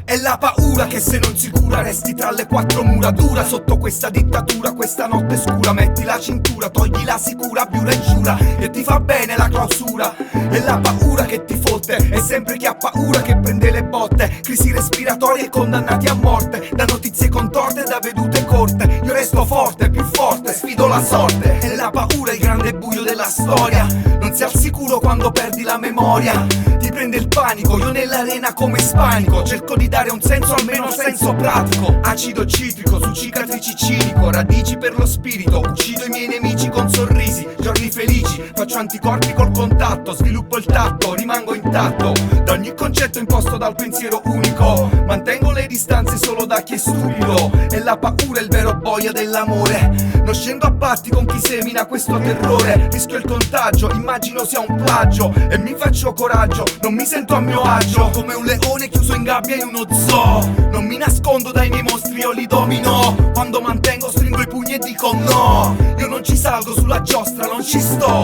È la paura che se non si cura resti tra le quattro mura. Dura sotto questa dittatura, questa notte scura. Metti la cintura, togli la sicura, giura e giura che ti fa bene la clausura. È la paura che ti fotte, è sempre chi ha paura che prende le botte. Crisi respiratorie e condannati a morte, da notizie contorte e da vedute corte. Io resto forte, più forte, sfido la sorte. È la paura il grande buio della storia. Non sei al sicuro quando perdi la memoria. Ti prende il panico, io nell'arena come spanico. Cerco di dare un senso, almeno senso pratico. Acido citrico, su cicatrici cinico. Radici per lo spirito, uccido i miei nemici con sorrisi. Giorni felici, faccio anticorpi col contatto. Sviluppo il tatto, rimango intatto da ogni concetto imposto dal pensiero unico. Mantengo le distanze solo da chi è stupido. E la paura è il vero boia dell'amore. Non scendo a patti con chi semina questo terrore. Rischio il contagio, immagino sia un plagio. E mi faccio coraggio, non mi sento a mio agio. Come un leone chiuso in gabbia in uno zoo. Non mi nascondo dai miei mostri, io li domino. Quando mantengo stringo i pugni e dico no. Io non ci salgo sulla giostra, non ci sto.